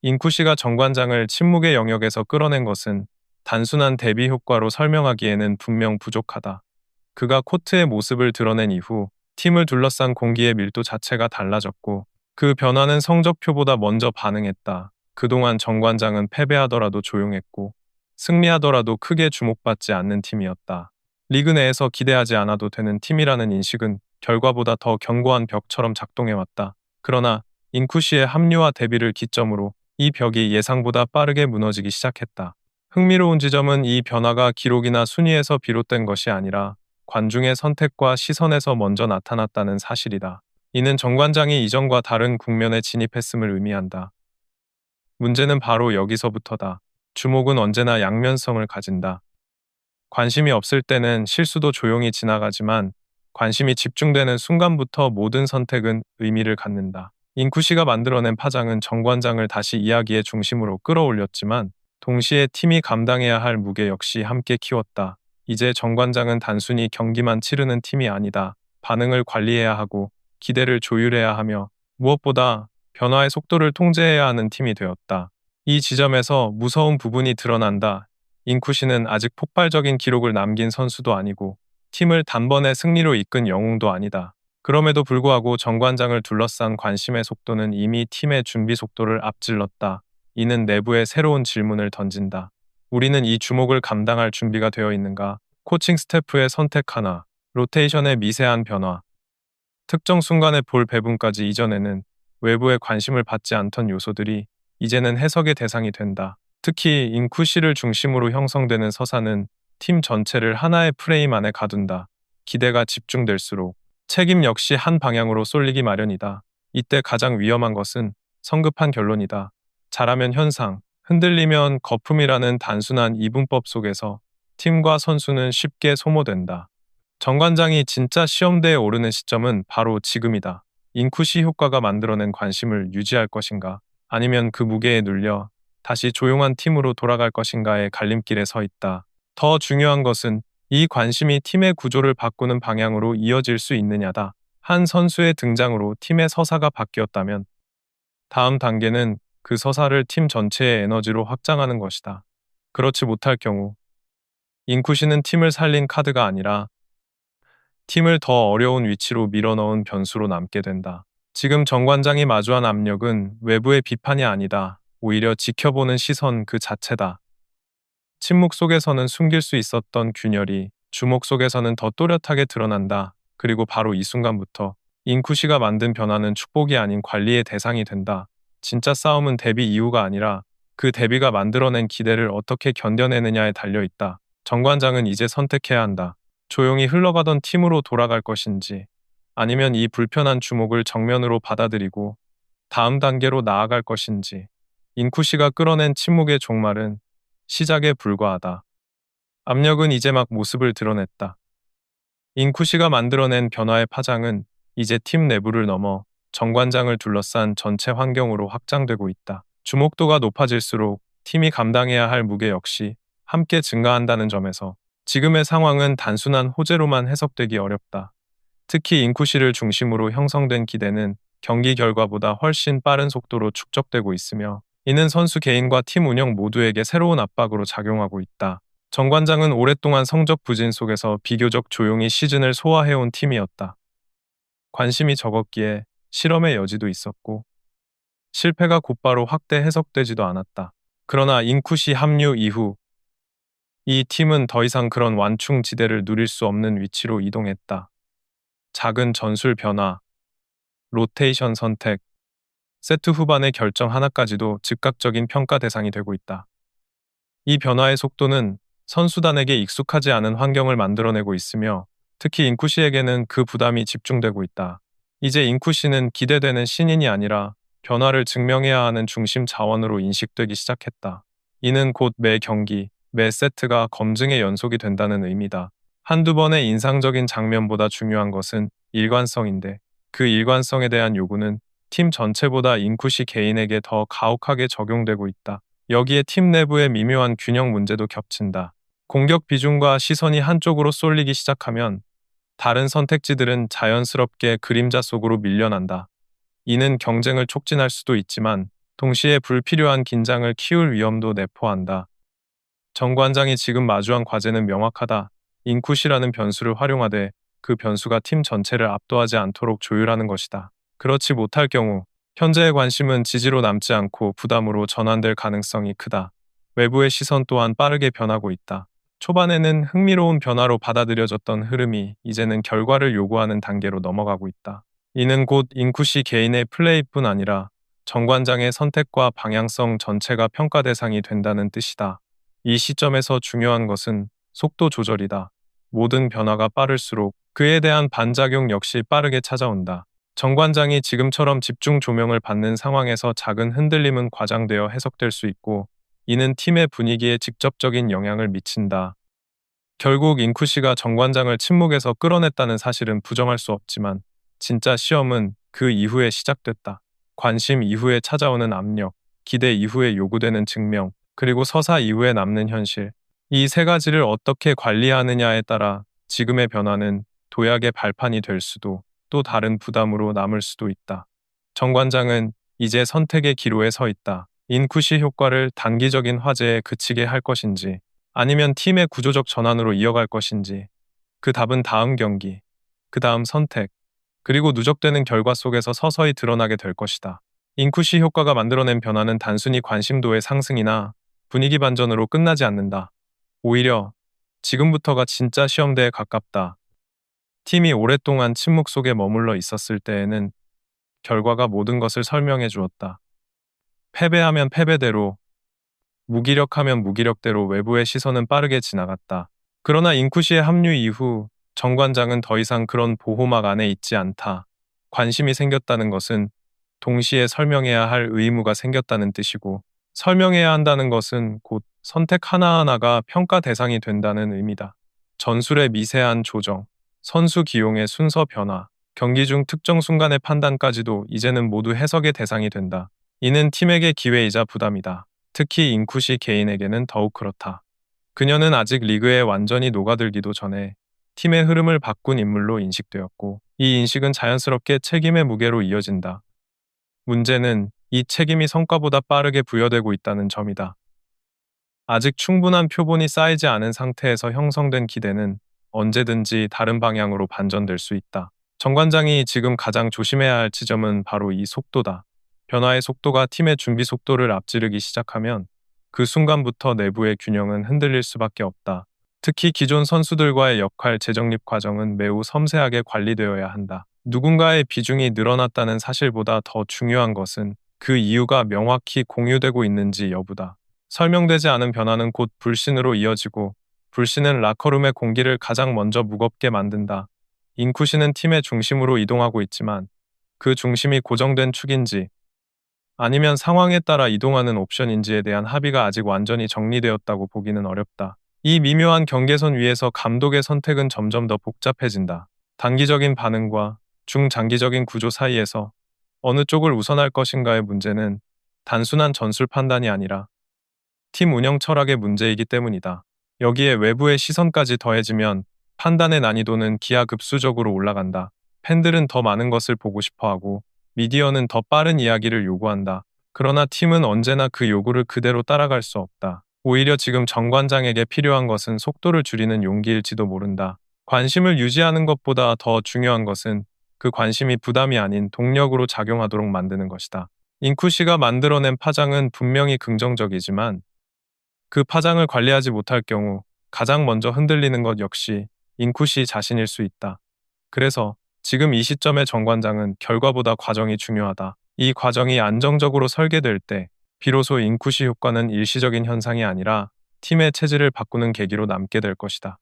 인쿠시가 정관장을 침묵의 영역에서 끌어낸 것은 단순한 대비 효과로 설명하기에는 분명 부족하다. 그가 코트의 모습을 드러낸 이후 팀을 둘러싼 공기의 밀도 자체가 달라졌고 그 변화는 성적표보다 먼저 반응했다. 그동안 정관장은 패배하더라도 조용했고 승리하더라도 크게 주목받지 않는 팀이었다. 리그 내에서 기대하지 않아도 되는 팀이라는 인식은 결과보다 더 견고한 벽처럼 작동해왔다. 그러나 인쿠시의 합류와 데뷔를 기점으로 이 벽이 예상보다 빠르게 무너지기 시작했다. 흥미로운 지점은 이 변화가 기록이나 순위에서 비롯된 것이 아니라 관중의 선택과 시선에서 먼저 나타났다는 사실이다. 이는 정관장이 이전과 다른 국면에 진입했음을 의미한다. 문제는 바로 여기서부터다. 주목은 언제나 양면성을 가진다. 관심이 없을 때는 실수도 조용히 지나가지만 관심이 집중되는 순간부터 모든 선택은 의미를 갖는다. 인쿠시가 만들어낸 파장은 정관장을 다시 이야기의 중심으로 끌어올렸지만 동시에 팀이 감당해야 할 무게 역시 함께 키웠다. 이제 정관장은 단순히 경기만 치르는 팀이 아니다. 반응을 관리해야 하고 기대를 조율해야 하며 무엇보다 변화의 속도를 통제해야 하는 팀이 되었다. 이 지점에서 무서운 부분이 드러난다. 인쿠시는 아직 폭발적인 기록을 남긴 선수도 아니고 팀을 단번에 승리로 이끈 영웅도 아니다. 그럼에도 불구하고 정관장을 둘러싼 관심의 속도는 이미 팀의 준비 속도를 앞질렀다. 이는 내부에 새로운 질문을 던진다. 우리는 이 주목을 감당할 준비가 되어 있는가? 코칭 스태프의 선택 하나, 로테이션의 미세한 변화, 특정 순간의 볼 배분까지 이전에는 외부의 관심을 받지 않던 요소들이 이제는 해석의 대상이 된다. 특히 인쿠시를 중심으로 형성되는 서사는 팀 전체를 하나의 프레임 안에 가둔다. 기대가 집중될수록 책임 역시 한 방향으로 쏠리기 마련이다. 이때 가장 위험한 것은 성급한 결론이다. 잘하면 현상, 흔들리면 거품이라는 단순한 이분법 속에서 팀과 선수는 쉽게 소모된다. 정관장이 진짜 시험대에 오르는 시점은 바로 지금이다. 인쿠시 효과가 만들어낸 관심을 유지할 것인가, 아니면 그 무게에 눌려 다시 조용한 팀으로 돌아갈 것인가의 갈림길에 서 있다. 더 중요한 것은 이 관심이 팀의 구조를 바꾸는 방향으로 이어질 수 있느냐다. 한 선수의 등장으로 팀의 서사가 바뀌었다면 다음 단계는 그 서사를 팀 전체의 에너지로 확장하는 것이다. 그렇지 못할 경우 인쿠시는 팀을 살린 카드가 아니라 팀을 더 어려운 위치로 밀어넣은 변수로 남게 된다. 지금 정관장이 마주한 압력은 외부의 비판이 아니다. 오히려 지켜보는 시선 그 자체다. 침묵 속에서는 숨길 수 있었던 균열이 주목 속에서는 더 또렷하게 드러난다. 그리고 바로 이 순간부터 인쿠시가 만든 변화는 축복이 아닌 관리의 대상이 된다. 진짜 싸움은 대비 이유가 아니라 그 대비가 만들어낸 기대를 어떻게 견뎌내느냐에 달려있다. 정관장은 이제 선택해야 한다. 조용히 흘러가던 팀으로 돌아갈 것인지, 아니면 이 불편한 주목을 정면으로 받아들이고 다음 단계로 나아갈 것인지. 인쿠시가 끌어낸 침묵의 종말은 시작에 불과하다. 압력은 이제 막 모습을 드러냈다. 인쿠시가 만들어낸 변화의 파장은 이제 팀 내부를 넘어 정관장을 둘러싼 전체 환경으로 확장되고 있다. 주목도가 높아질수록 팀이 감당해야 할 무게 역시 함께 증가한다는 점에서 지금의 상황은 단순한 호재로만 해석되기 어렵다. 특히 인쿠시를 중심으로 형성된 기대는 경기 결과보다 훨씬 빠른 속도로 축적되고 있으며 이는 선수 개인과 팀 운영 모두에게 새로운 압박으로 작용하고 있다. 정관장은 오랫동안 성적 부진 속에서 비교적 조용히 시즌을 소화해온 팀이었다. 관심이 적었기에 실험의 여지도 있었고 실패가 곧바로 확대 해석되지도 않았다. 그러나 인쿠시 합류 이후 이 팀은 더 이상 그런 완충지대를 누릴 수 없는 위치로 이동했다. 작은 전술 변화, 로테이션 선택, 세트 후반의 결정 하나까지도 즉각적인 평가 대상이 되고 있다. 이 변화의 속도는 선수단에게 익숙하지 않은 환경을 만들어내고 있으며 특히 인쿠시에게는 그 부담이 집중되고 있다. 이제 인쿠시는 기대되는 신인이 아니라 변화를 증명해야 하는 중심 자원으로 인식되기 시작했다. 이는 곧 매 경기, 매 세트가 검증의 연속이 된다는 의미다. 한두 번의 인상적인 장면보다 중요한 것은 일관성인데 그 일관성에 대한 요구는 팀 전체보다 인쿠시 개인에게 더 가혹하게 적용되고 있다. 여기에 팀 내부의 미묘한 균형 문제도 겹친다. 공격 비중과 시선이 한쪽으로 쏠리기 시작하면 다른 선택지들은 자연스럽게 그림자 속으로 밀려난다. 이는 경쟁을 촉진할 수도 있지만 동시에 불필요한 긴장을 키울 위험도 내포한다. 정 관장이 지금 마주한 과제는 명확하다. 인쿠시라는 변수를 활용하되 그 변수가 팀 전체를 압도하지 않도록 조율하는 것이다. 그렇지 못할 경우 현재의 관심은 지지로 남지 않고 부담으로 전환될 가능성이 크다. 외부의 시선 또한 빠르게 변하고 있다. 초반에는 흥미로운 변화로 받아들여졌던 흐름이 이제는 결과를 요구하는 단계로 넘어가고 있다. 이는 곧 인쿠시 개인의 플레이뿐 아니라 정 관장의 선택과 방향성 전체가 평가 대상이 된다는 뜻이다. 이 시점에서 중요한 것은 속도 조절이다. 모든 변화가 빠를수록 그에 대한 반작용 역시 빠르게 찾아온다. 정 관장이 지금처럼 집중 조명을 받는 상황에서 작은 흔들림은 과장되어 해석될 수 있고, 이는 팀의 분위기에 직접적인 영향을 미친다. 결국 인쿠시가 정 관장을 침묵에서 끌어냈다는 사실은 부정할 수 없지만, 진짜 시험은 그 이후에 시작됐다. 관심 이후에 찾아오는 압력, 기대 이후에 요구되는 증명, 그리고 서사 이후에 남는 현실. 이 세 가지를 어떻게 관리하느냐에 따라 지금의 변화는 도약의 발판이 될 수도, 또 다른 부담으로 남을 수도 있다. 정 관장은 이제 선택의 기로에 서 있다. 인쿠시 효과를 단기적인 화제에 그치게 할 것인지, 아니면 팀의 구조적 전환으로 이어갈 것인지, 그 답은 다음 경기, 그 다음 선택, 그리고 누적되는 결과 속에서 서서히 드러나게 될 것이다. 인쿠시 효과가 만들어낸 변화는 단순히 관심도의 상승이나 분위기 반전으로 끝나지 않는다. 오히려 지금부터가 진짜 시험대에 가깝다. 팀이 오랫동안 침묵 속에 머물러 있었을 때에는 결과가 모든 것을 설명해 주었다. 패배하면 패배대로, 무기력하면 무기력대로 외부의 시선은 빠르게 지나갔다. 그러나 인쿠시의 합류 이후 정 관장은 더 이상 그런 보호막 안에 있지 않다. 관심이 생겼다는 것은 동시에 설명해야 할 의무가 생겼다는 뜻이고, 설명해야 한다는 것은 곧 선택 하나하나가 평가 대상이 된다는 의미다. 전술의 미세한 조정, 선수 기용의 순서 변화, 경기 중 특정 순간의 판단까지도 이제는 모두 해석의 대상이 된다. 이는 팀에게 기회이자 부담이다. 특히 인쿠시 개인에게는 더욱 그렇다. 그녀는 아직 리그에 완전히 녹아들기도 전에 팀의 흐름을 바꾼 인물로 인식되었고, 이 인식은 자연스럽게 책임의 무게로 이어진다. 문제는 이 책임이 성과보다 빠르게 부여되고 있다는 점이다. 아직 충분한 표본이 쌓이지 않은 상태에서 형성된 기대는 언제든지 다른 방향으로 반전될 수 있다. 정 관장이 지금 가장 조심해야 할 지점은 바로 이 속도다. 변화의 속도가 팀의 준비 속도를 앞지르기 시작하면 그 순간부터 내부의 균형은 흔들릴 수밖에 없다. 특히 기존 선수들과의 역할 재정립 과정은 매우 섬세하게 관리되어야 한다. 누군가의 비중이 늘어났다는 사실보다 더 중요한 것은 그 이유가 명확히 공유되고 있는지 여부다. 설명되지 않은 변화는 곧 불신으로 이어지고, 불신은 라커룸의 공기를 가장 먼저 무겁게 만든다. 인쿠시는 팀의 중심으로 이동하고 있지만 그 중심이 고정된 축인지 아니면 상황에 따라 이동하는 옵션인지에 대한 합의가 아직 완전히 정리되었다고 보기는 어렵다. 이 미묘한 경계선 위에서 감독의 선택은 점점 더 복잡해진다. 단기적인 반응과 중장기적인 구조 사이에서 어느 쪽을 우선할 것인가의 문제는 단순한 전술 판단이 아니라 팀 운영 철학의 문제이기 때문이다. 여기에 외부의 시선까지 더해지면 판단의 난이도는 기하급수적으로 올라간다. 팬들은 더 많은 것을 보고 싶어하고 미디어는 더 빠른 이야기를 요구한다. 그러나 팀은 언제나 그 요구를 그대로 따라갈 수 없다. 오히려 지금 정 관장에게 필요한 것은 속도를 줄이는 용기일지도 모른다. 관심을 유지하는 것보다 더 중요한 것은 그 관심이 부담이 아닌 동력으로 작용하도록 만드는 것이다. 인쿠시가 만들어낸 파장은 분명히 긍정적이지만 그 파장을 관리하지 못할 경우 가장 먼저 흔들리는 것 역시 인쿠시 자신일 수 있다. 그래서 지금 이 시점의 정 관장은 결과보다 과정이 중요하다. 이 과정이 안정적으로 설계될 때 비로소 인쿠시 효과는 일시적인 현상이 아니라 팀의 체질을 바꾸는 계기로 남게 될 것이다.